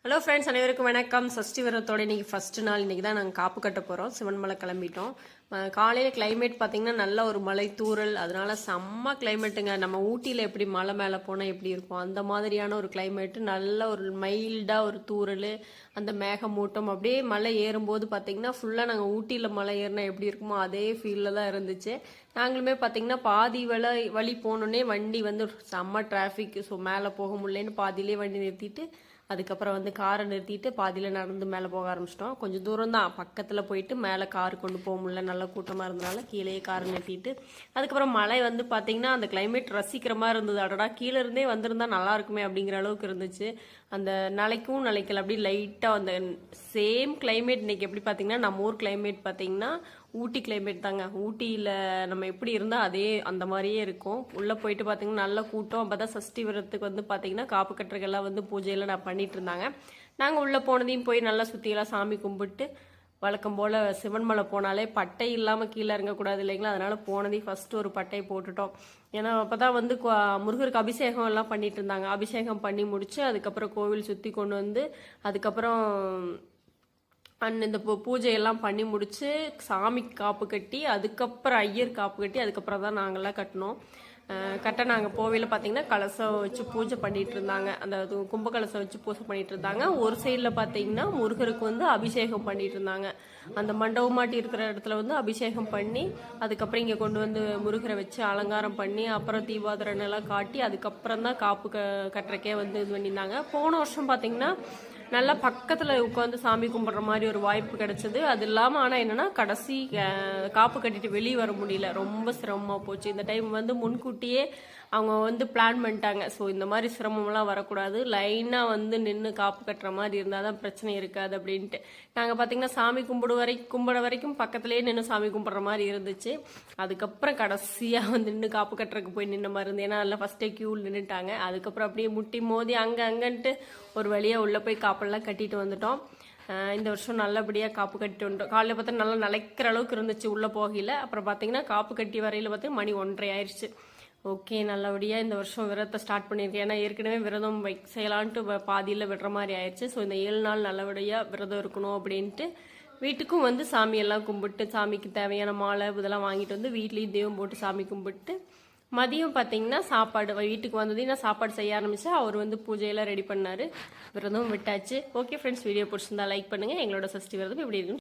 Hello friends, அனைவருக்கும் வணக்கம். சஷ்டி விரதத்தோட இன்னைக்கு ஃபர்ஸ்ட் நாள். இன்னைக்கு தான் நாங்கள் காப்பு கட்ட போகிறோம். சிவன்மலை கிளம்பிட்டோம். காலையில் கிளைமேட் பார்த்தீங்கன்னா நல்ல ஒரு மலை தூறல், அதனால செம்ம கிளைமேட்டுங்க. நம்ம ஊட்டியில் எப்படி மலை மேலே போனால் எப்படி இருக்கும் அந்த மாதிரியான ஒரு கிளைமேட்டு. நல்ல ஒரு மைல்டாக ஒரு தூறல், அந்த மேகமூட்டம் அப்படியே மலை ஏறும்போது பார்த்தீங்கன்னா ஃபுல்லாக நாங்கள் ஊட்டியில் மலை ஏறினா எப்படி இருக்குமோ அதே ஃபீலில் தான் இருந்துச்சு. நாங்களுமே பார்த்தீங்கன்னா பாதி வழி போனோடனே வண்டி வந்து செம்ம டிராஃபிக். ஸோ மேலே போக முடியலன்னு பாதியிலே வண்டி நிறுத்திட்டு அதுக்கப்புறம் வந்து காரை நிறுத்திட்டு பாதியில் நடந்து மேலே போக ஆரம்பிச்சிட்டோம். கொஞ்சம் தூரம் தான், பக்கத்தில் போயிட்டு மேலே கார் கொண்டு போக முடியல, நல்ல கூட்டமாக இருந்தனால கீழேயே காரை நிறுத்திட்டு அதுக்கப்புறம் மழை வந்து பார்த்தீங்கன்னா அந்த கிளைமேட் ரசிக்கிற மாதிரி இருந்தது. அடடா கீழே இருந்தே வந்திருந்தா நல்லா இருக்குமே அப்படிங்கிற அளவுக்கு இருந்துச்சு. அந்த நிலைக்கும் நிலைக்கல, அப்படி லைட்டாக அந்த சேம் கிளைமேட். இன்னைக்கு எப்படி பார்த்தீங்கன்னா நம்ம ஊர் கிளைமேட் பார்த்தீங்கன்னா ஊட்டி கிளைமேட் தாங்க. ஊட்டியில் நம்ம எப்படி இருந்தால் அதே அந்த மாதிரியே இருக்கும். உள்ளே போயிட்டு பார்த்தீங்கன்னா நல்ல கூட்டம். அப்போ தான் சஷ்டி விரதத்துக்கு வந்து பார்த்தீங்கன்னா காப்பு கட்டுறதுக்கெல்லாம் வந்து பூஜையெல்லாம் நான் பண்ணிட்டு இருந்தாங்க. நாங்கள் உள்ளே போனதையும் போய் நல்லா சுற்றியெல்லாம் சாமி கும்பிட்டு வழக்கம் போல் சிவன்மலை போனாலே பட்டை இல்லாமல் கீழே இறங்கக்கூடாது இல்லைங்களா, அதனால் போனதையும் ஃபஸ்ட்டு ஒரு பட்டை போட்டுட்டோம். ஏன்னா அப்போ தான் வந்து முருகருக்கு அபிஷேகம் எல்லாம் பண்ணிட்டு இருந்தாங்க. அபிஷேகம் பண்ணி முடிச்சு அதுக்கப்புறம் கோவில் சுற்றி கொண்டு வந்து அதுக்கப்புறம் இந்த பூஜையெல்லாம் பண்ணி முடிச்சு சாமிக்கு காப்பு கட்டி அதுக்கப்புறம் ஐயர் காப்பு கட்டி அதுக்கப்புறம் தான் நாங்கள்லாம் கட்டினோம். நாங்கள் போவையில் பார்த்தீங்கன்னா கலசம் வச்சு பூஜை பண்ணிட்டு இருந்தாங்க. அந்த கும்ப கலசம் வச்சு பூஜை பண்ணிட்டு இருந்தாங்க. ஒரு சைடில் பார்த்தீங்கன்னா முருகருக்கு வந்து அபிஷேகம் பண்ணிட்டு இருந்தாங்க. அந்த மண்டபம் மாட்டி இருக்கிற இடத்துல வந்து அபிஷேகம் பண்ணி அதுக்கப்புறம் இங்கே கொண்டு வந்து முருகரை வச்சு அலங்காரம் பண்ணி அப்புறம் தீபாதரனெல்லாம் காட்டி அதுக்கப்புறம் தான் காப்பு கட்டுறக்கே வந்து இது பண்ணியிருந்தாங்க. போன வருஷம் பார்த்தீங்கன்னா நல்லா பக்கத்தில் உட்காந்து சாமி கும்பிட்ற மாதிரி ஒரு வாய்ப்பு கிடைச்சது. அது இல்லாமல் ஆனால் என்னென்னா கடைசி காப்பு கட்டிட்டு வெளியே வர முடியல, ரொம்ப சிரமமாக போச்சு. இந்த டைம் வந்து முன்கூட்டியே அவங்க வந்து பிளான் பண்ணிட்டாங்க. ஸோ இந்த மாதிரி சிரமம்லாம் வரக்கூடாது, லைனாக வந்து நின்று காப்பு கட்டுற மாதிரி இருந்தால் தான் பிரச்சனை இருக்காது அப்படின்ட்டு நாங்கள் பார்த்தீங்கன்னா சாமி கும்பிட வரைக்கும் பக்கத்துலேயே நின்று சாமி கும்பிட்ற மாதிரி இருந்துச்சு. அதுக்கப்புறம் கடைசியாக வந்து நின்று காப்பு கட்டுறதுக்கு போய் நின்ன மாதிரி இருந்து, ஏன்னா அதில் ஃபஸ்ட்டே க்யூவில் நின்றுட்டாங்க. அதுக்கப்புறம் அப்படியே முட்டி மோதி அங்கன்ட்டு ஒரு வழியாக உள்ளே போய் காப்பெல்லாம் கட்டிட்டு வந்துட்டோம். இந்த வருஷம் நல்லபடியாக காப்பு கட்டிட்டு வந்துட்டோம். காலையில் பார்த்தா நல்லா நிலைக்கிற அளவுக்கு இருந்துச்சு உள்ளே போகல. அப்புறம் பார்த்தீங்கன்னா காப்பு கட்டி வரையில் பார்த்தீங்கன்னா மணி 1:30 ஆயிடுச்சு. ஓகே, நல்லபடியாக இந்த வருஷம் விரதத்தை ஸ்டார்ட் பண்ணியிருக்கேன். ஏன்னா ஏற்கனவே விரதம் செய்யலான்ட்டு பாதியில் விடுற மாதிரி ஆயிடுச்சு. ஸோ இந்த 7 நாள் நல்லபடியாக விரதம் இருக்கணும் அப்படின்ட்டு வீட்டுக்கும் வந்து சாமியெல்லாம் கும்பிட்டு சாமிக்கு தேவையான மாலை இதெல்லாம் வாங்கிட்டு வந்து வீட்லேயும் தெய்வம் போட்டு சாமி கும்பிட்டு மதியம் பார்த்தீங்கன்னா சாப்பாடு வீட்டுக்கு வந்ததையும் நான் சாப்பாடு செய்ய ஆரம்பித்தேன். அவர் வந்து பூஜையெல்லாம் ரெடி பண்ணார். விரதம் விட்டாச்சு. ஓகே ஃப்ரெண்ட்ஸ், வீடியோ பிடிச்சிருந்தா லைக் பண்ணுங்கள். எங்களோட சஷ்டி விரதம் எப்படி இருக்குன்னு